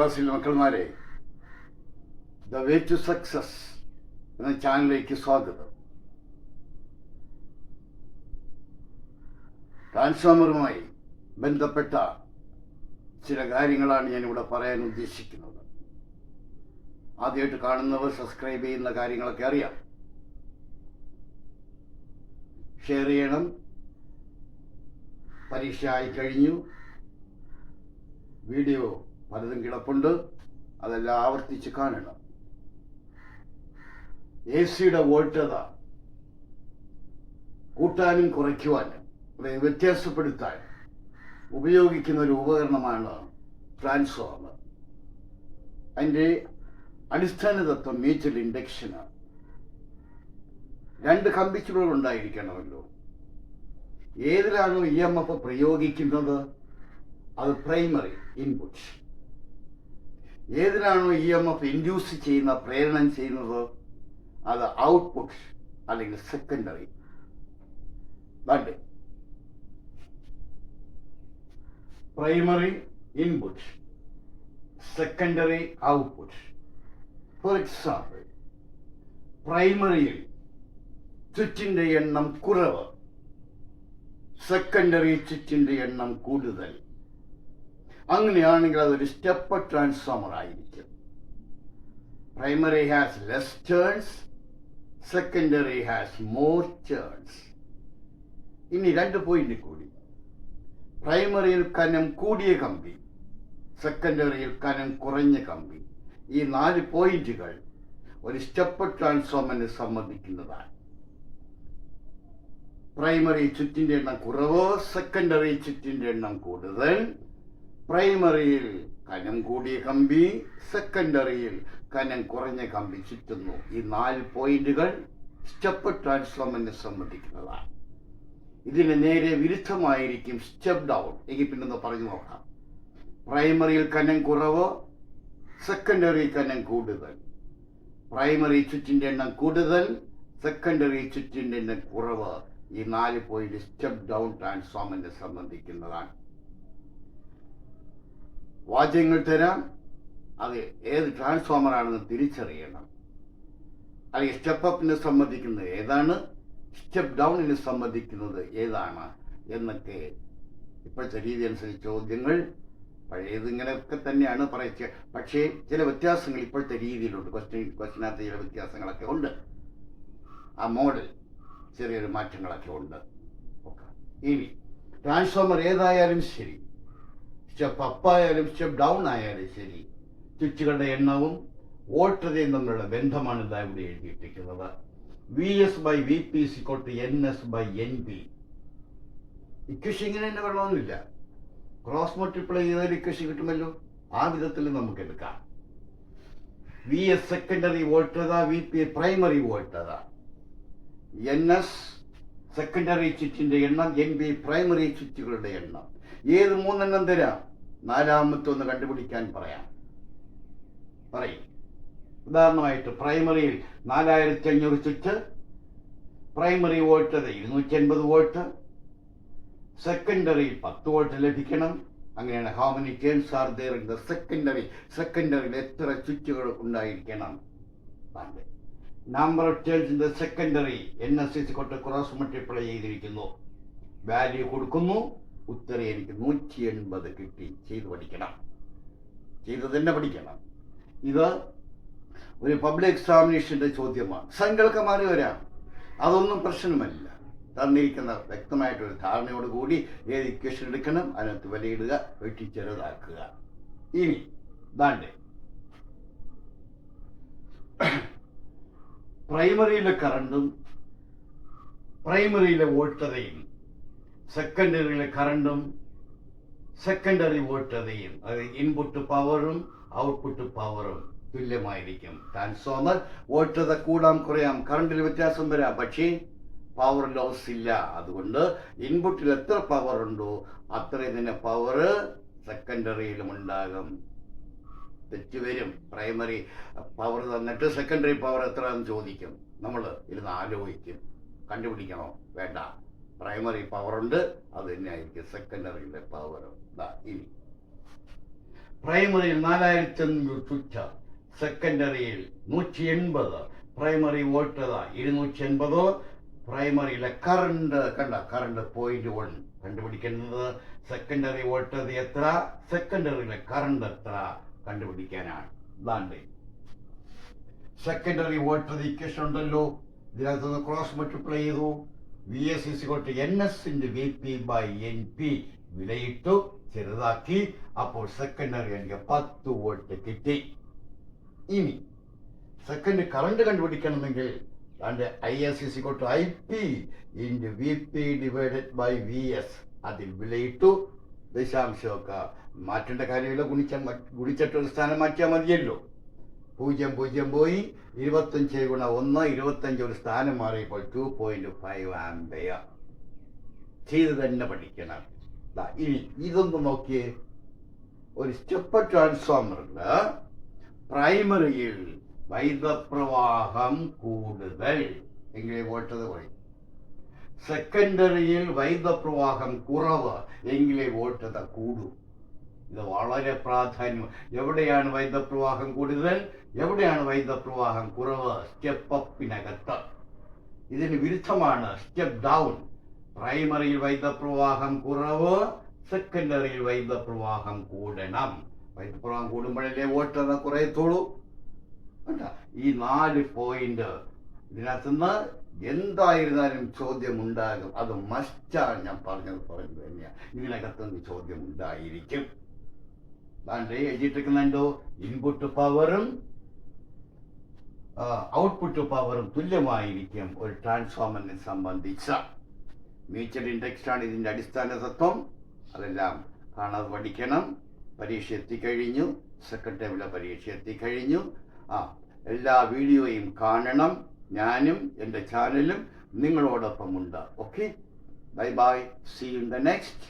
ക്ലാസ്സിലെ മക്കളമാരെ, the way to success എന്ന ചാനലിലേക്ക് സ്വാഗതം. ട്രാൻസ്ഫോമറുമായി ബന്ധപ്പെട്ട ചില കാര്യങ്ങളാണ് ഞാനിവിടെ പറയാൻ ഉദ്ദേശിക്കുന്നത്. ആദ്യമായിട്ട് കാണുന്നവർ സബ്സ്ക്രൈബ് ചെയ്യുന്ന കാര്യങ്ങളൊക്കെ അറിയാം. ഷെയർ ചെയ്യണം. പരീക്ഷ ആയിക്കഴിഞ്ഞു, വീഡിയോ പലതും കിടപ്പുണ്ട്, അതെല്ലാം ആവർത്തിച്ച് കാണണം. AC-യുടെ വോൾട്ടത കൂട്ടാനും കുറയ്ക്കുവാനും വ്യത്യാസപ്പെടുത്താൻ ഉപയോഗിക്കുന്ന ഒരു ഉപകരണമാണ് ട്രാൻസ്ഫോമർ. അതിൻ്റെ അടിസ്ഥാന തത്വം മ്യൂച്വൽ ഇൻഡക്ഷനാണ്. 2 കമ്പിച്ചുകൾ ഉണ്ടായിരിക്കണമല്ലോ. ഏതിലാണോ EMF പ്രയോഗിക്കുന്നത് അത് പ്രൈമറി ഇൻപുട്ട്. ഏതിലാണോ EMF ഇൻഡ്യൂസ് ചെയ്യുന്ന, പ്രേരണം ചെയ്യുന്നത്, അത് ഔട്ട്പുട്ട് അല്ലെങ്കിൽ secondary. Primary input, secondary output. For example, പ്രൈമറിയിൽ സ്വിച്ചിന്റെ എണ്ണം കുറവ്, സെക്കൻഡറി സ്വിച്ചിന്റെ എണ്ണം കൂടുതൽ. അങ്ങനെയാണെങ്കിൽ അതൊരു സ്റ്റെപ്പ് ട്രാൻസ്ഫോമർ ആയിരിക്കും. Primary has less turns, secondary has more turns. ഇനി 2 പോയിന്റ് കൂടി. പ്രൈമറിയിൽ കനം കൂടിയ കമ്പി, സെക്കൻഡറിയിൽ കനം കുറഞ്ഞ കമ്പി. ഈ 4 പോയിന്റുകൾ ഒരു സ്റ്റെപ്പ് ട്രാൻസ്ഫോമറിനെ സംബന്ധിക്കുന്നതാണ്. പ്രൈമറി ചുറ്റിന്റെ എണ്ണം കുറവ്, സെക്കൻഡറി ചുറ്റിന്റെ എണ്ണം കൂടുതൽ. പ്രൈമറിയിൽ കനം കൂടിയ കമ്പി, സെക്കൻഡറിയിൽ കനം കുറഞ്ഞ കമ്പി ചുറ്റുന്നു. ഈ 4 പോയിന്റുകൾ സ്റ്റെപ്പ് ട്രാൻസ്ഫോമറിനെ സംബന്ധിക്കുന്നതാണ്. ഇതിന് നേരെ വിരുദ്ധമായിരിക്കും സ്റ്റെപ്പ് ഡൗൺ. എനിക്ക് പിന്നെ പറഞ്ഞു നോക്കാം. പ്രൈമറിയിൽ കനം കുറവ്, സെക്കൻഡറി കനം കൂടുതൽ. പ്രൈമറി ചുറ്റിന്റെ എണ്ണം കൂടുതൽ, സെക്കൻഡറി ചുറ്റിന്റെ എണ്ണം കുറവ്. ഈ 4 പോയിന്റ് സ്റ്റെപ്പ് ഡൗൺ ട്രാൻസ്ഫോമറിനെ സംബന്ധിക്കുന്നതാണ്. വാചകങ്ങൾ തരാം, അത് ഏത് ട്രാൻസ്ഫോമർ ആണെന്ന് തിരിച്ചറിയണം. അല്ലെങ്കിൽ സ്റ്റെപ്പ് അപ്പിനെ സംബന്ധിക്കുന്നത് ഏതാണ്, സ്റ്റെപ്പ് ഡൗണിനെ സംബന്ധിക്കുന്നത് ഏതാണ് എന്നൊക്കെ ഇപ്പോഴത്തെ രീതി അനുസരിച്ച് ചോദ്യങ്ങൾ പഴയത് ഇങ്ങനെയൊക്കെ തന്നെയാണ് പറയുക. പക്ഷേ ചില വ്യത്യാസങ്ങൾ ഇപ്പോഴത്തെ രീതിയിലുണ്ട്. ക്വസ്റ്റ്യനകത്ത് ചില വ്യത്യാസങ്ങളൊക്കെ ഉണ്ട്. ആ മോഡൽ ചെറിയൊരു മാറ്റങ്ങളൊക്കെ ഉണ്ട്. ഇനി ട്രാൻസ്ഫോമർ ഏതായാലും ശരി, സ്റ്റെപ്പ് അപ്പ് ആയാലും സ്റ്റെപ്പ് ഡൗൺ ആയാലും ശരി, സ്വിച്ചുകളുടെ എണ്ണവും വോൾട്ടേജും തമ്മിലുള്ള ബന്ധമാണ് ഇതാ ഇവിടെ എഴുതിയിട്ടിരിക്കുന്നത്. VS/VP = NS/NP. ഇക്വേഷൻ ഇങ്ങനെ തന്നെ വേണമെന്നില്ല. ക്രോസ് മൾട്ടിപ്ലൈ ചെയ്താൽ ഇക്വേഷൻ കിട്ടുമല്ലോ. ആ വിധത്തിൽ നമുക്ക് എടുക്കാം. VS secondary voltage, VP primary voltage. NS secondary സ്വിച്ചിന്റെ എണ്ണം, NP പ്രൈമറി സ്വിച്ചുകളുടെ എണ്ണം. ഏത് 3 എണ്ണം തരാം? 4ാമത്തെ ഒന്ന് കണ്ടുപിടിക്കാൻ പറയാം. പറയും. ഉദാഹരണമായിട്ട് പ്രൈമറിയിൽ 4500 സ്വിച്ച്, പ്രൈമറി വോൾട്ടേജ് 280 വോൾട്ട്, സെക്കൻഡറിയിൽ 10 വോൾട്ട് ലഭിക്കണം. അങ്ങനെയാണ് how many turns are there in the secondary. സെക്കൻഡറിയിൽ എത്ര സ്വിച്ചുകൾ ഉണ്ടായിരിക്കണം? Number of turns in the secondary NS cross multiply ചെയ്തിരിക്കുന്നു. വാല്യൂ കൊടുക്കുന്നു. ഉത്തരം എനിക്ക് 180 കിട്ടി. ചെയ്ത് പഠിക്കണം. ചെയ്ത് തന്നെ പഠിക്കണം. ഇത് ഒരു പബ്ലിക് എക്സാമിനേഷന്റെ ചോദ്യമാണ്. സംഖ്യകളൊക്കെ മാറി വരാം, അതൊന്നും പ്രശ്നമല്ല. തന്നിരിക്കുന്ന വ്യക്തമായിട്ടൊരു ധാരണയോട് കൂടി ഏത് ഇക്വേഷൻ എടുക്കണം, അതിനകത്ത് വിലയിടുക, വെട്ടി ചെറുതാക്കുക. ഇനി ദാണ്ടെ പ്രൈമറിയിലെ കറണ്ടും പ്രൈമറിയിലെ വോൾട്ടതയും, സെക്കൻഡറിയിലെ കറണ്ടും സെക്കൻഡറി വോൾട്ടതയും, അത് ഇൻപുട്ട് പവറും ഔട്ട്പുട്ട് പവറും തുല്യമായിരിക്കും. ട്രാൻസ്ഫോമർ വോൾട്ടത കൂടാം കുറയാം, കറണ്ടിൽ വ്യത്യാസം വരാം, പക്ഷേ പവർ ലോസ് ഇല്ല. അതുകൊണ്ട് ഇൻപുട്ടിൽ എത്ര പവർ ഉണ്ടോ അത്രയും തന്നെ പവർ സെക്കൻഡറിയിലും ഉണ്ടാകും. തെറ്റുവരും. പ്രൈമറി പവർ തന്നിട്ട് സെക്കൻഡറി പവർ എത്ര എന്ന് ചോദിക്കും. നമ്മൾ ഇരുന്ന് ആലോചിക്കും. കണ്ടുപിടിക്കണോ? വേണ്ട. പ്രൈമറി പവർ ഉണ്ട്, അത് തന്നെയായിരിക്കും സെക്കൻഡറിയിലെ പവർ. ഇനി പ്രൈമറിയിൽ 4500 സ്വിച്ച്, സെക്കൻഡറിയിൽ 180, പ്രൈമറി വോൾട്ടത 280. പ്രൈമറിയിലെ കറണ്ട് കറണ്ട് 0.1 കണ്ടുപിടിക്കുന്നത്. സെക്കൻഡറി വോൾട്ടത എത്ര, സെക്കൻഡറിയിലെ കറണ്ട് എത്ര കണ്ടുപിടിക്കാനാണ്. ഇതാണ്ട് സെക്കൻഡറി വോൾട്ടത ഇക്വേഷൻ ഉണ്ടല്ലോ, ഇതിനകത്ത് ക്രോസ് മൾട്ടിപ്ലൈ ചെയ്തു. VS = NS × VP/NP വിലയിട്ടു, ചെറുതാക്കി. അപ്പോൾ സെക്കൻഡറി എനിക്ക് 10 വോൾട്ട് കിട്ടി. ഇനി second current കണ്ടുപിടിക്കണമെങ്കിൽ IS = IP × VP/VS അതിൽ വിലയിട്ടു. ദശാംശമൊക്കെ മാറ്റേണ്ട കാര്യമില്ല, ഗുണിച്ചിട്ടൊരു സ്ഥാനം മാറ്റിയാൽ മതിയല്ലോ. 0 പോയി, 25 × 1 25, ഒരു സ്ഥാനം മാറിയപ്പോൾ 2.5 ആംപിയർ. ചെയ്ത് തന്നെ പഠിക്കണം. ഇനി ഇതൊന്ന് നോക്കിയേ. ഒരു സ്റ്റെപ്പ് ട്രാൻസ്ഫോമറിൽ പ്രൈമറിയിൽ വൈദ്യുതപ്രവാഹം കൂടുതൽ എങ്കിലേ വോൾട്ടത കുറയും, സെക്കൻഡറിയിൽ വൈദ്യുതപ്രവാഹം കുറവ് എങ്കിലേ വോൾട്ടത കൂടൂ. ഇത് വളരെ പ്രാധാന്യം. എവിടെയാണ് വൈദ്യുതപ്രവാഹം കൂടുതൽ, എവിടെയാണ് വൈദ്യുതപ്രവാഹം കുറവ്? സ്റ്റെപ്പ് അപ്പിനകത്ത്. ഇതിന് വിരുദ്ധമാണ് സ്റ്റെപ്പ് ഡൗൺ. പ്രൈമറിയിൽ വൈദ്യുതപ്രവാഹം കുറവ്, സെക്കൻഡറിയിൽ വൈദ്യുതപ്രവാഹം കൂടണം. വൈദ്യുതപ്രവാഹം കൂടുമ്പോഴല്ലേ വോൾട്ടത കുറയത്തുള്ളൂ. ഈ 4 പോയിന്റ് ഇതിനകത്തുനിന്ന് എന്തായിരുന്നാലും ചോദ്യം ഉണ്ടാകും. അത് മസ്റ്റാണ്. ഞാൻ പറഞ്ഞു തന്നെയാണ്. ഇതിനകത്തുനിന്ന് ചോദ്യം ഉണ്ടായിരിക്കും. എഴുതിയിട്ടിരിക്കുന്നുണ്ടോ? ഇൻപുട്ട് പവറും ഔട്ട്പുട്ട് പവറും തുല്യമായിരിക്കും ഒരു ട്രാൻസ്ഫോമറിനെ സംബന്ധിച്ച. മ്യൂച്വൽ ഇൻഡക്ഷൻ ആണ് ഇതിന്റെ അടിസ്ഥാന തത്വം. അതെല്ലാം കാണാതെ പഠിക്കണം. പരീക്ഷ എത്തിക്കഴിഞ്ഞു, സെക്കൻഡ് ടൈമിലെ പരീക്ഷ എത്തിക്കഴിഞ്ഞു. എല്ലാ വീഡിയോയും കാണണം. ഞാനും എൻ്റെ ചാനലും നിങ്ങളോടൊപ്പമുണ്ട്. Okay, bye bye, see you in the next.